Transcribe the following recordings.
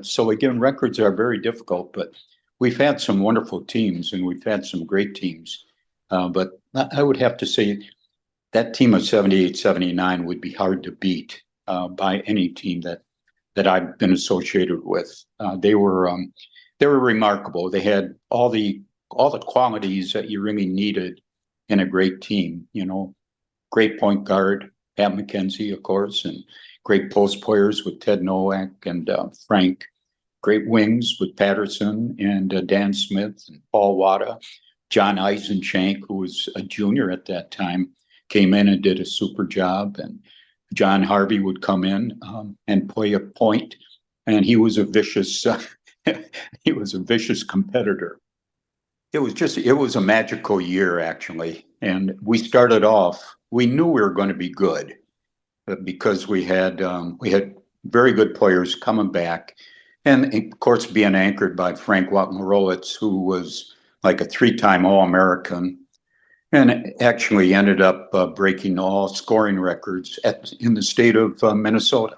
So again, records are very difficult, but we've had some wonderful teams and we've had some great teams. But I would have to say that team of 78, 79 would be hard to beat by any team that I've been associated with. They were remarkable. They had all the qualities that you really needed in a great team. You know, great point guard, Pat McKenzie, of course, and great post players with Ted Nowak and Frank. Great wings with Patterson and Dan Smith and Paul Wada. John Eisenshank, who was a junior at that time, came in and did a super job. And John Harvey would come in and play a point, and he was a vicious he was a vicious competitor. It was a magical year actually, and we started off. We knew we were going to be good because we had very good players coming back, and of course being anchored by Frank Wapnerowitz, who was like a three-time All-American, and actually ended up breaking all scoring records in the state of Minnesota.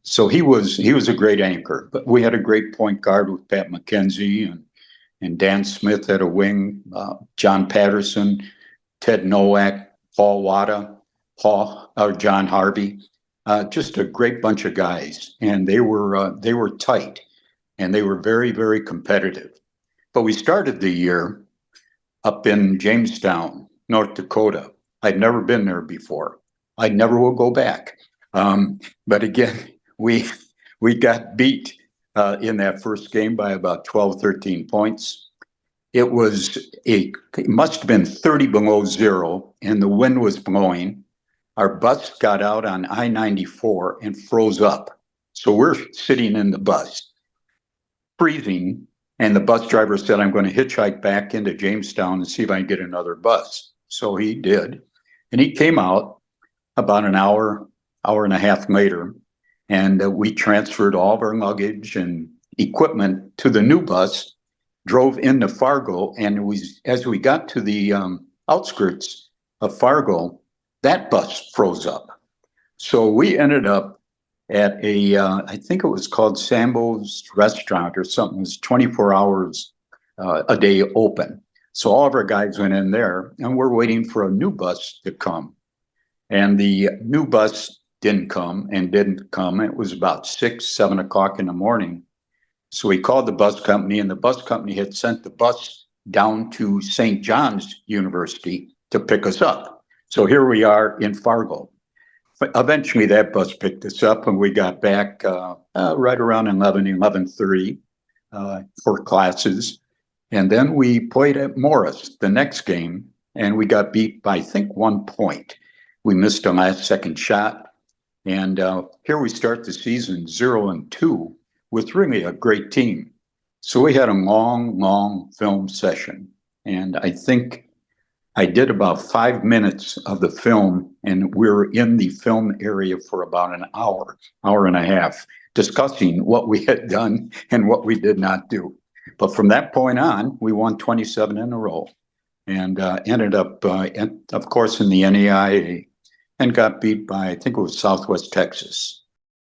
So he was a great anchor. But we had a great point guard with Pat McKenzie and Dan Smith at a wing, John Patterson, Ted Nowak, Paul Wada, John Harvey, just a great bunch of guys, and they were tight, and they were very, very competitive. But we started the year up in Jamestown, North Dakota. I'd never been there before. I never will go back. But again, we got beat in that first game by about 12, 13 points. It must have been 30 below zero, and the wind was blowing. Our bus got out on I-94 and froze up. So we're sitting in the bus, freezing, and the bus driver said, I'm going to hitchhike back into Jamestown and see if I can get another bus. So he did. And he came out about an hour and a half later, and we transferred all of our luggage and equipment to the new bus, drove into Fargo, and as we got to the outskirts of Fargo, that bus froze up. So we ended up at I think it was called Sambo's Restaurant or something. It was 24 hours a day open. So all of our guys went in there, and we're waiting for a new bus to come. And the new bus didn't come. It was about 6, 7 o'clock in the morning. So we called the bus company, and the bus company had sent the bus down to St. John's University to pick us up. So here we are in Fargo. Eventually that bus picked us up, and we got back right around 11:30 for classes. And then we played at Morris the next game, and we got beat by, I think, 1 point. We missed a last second shot. And here we start the season 0-2 with really a great team. So we had a long film session. And I think I did about 5 minutes of the film, and we were in the film area for about an hour and a half, discussing what we had done and what we did not do. But from that point on, we won 27 in a row and ended up, of course, in the NAIA and got beat by, I think it was Southwest Texas.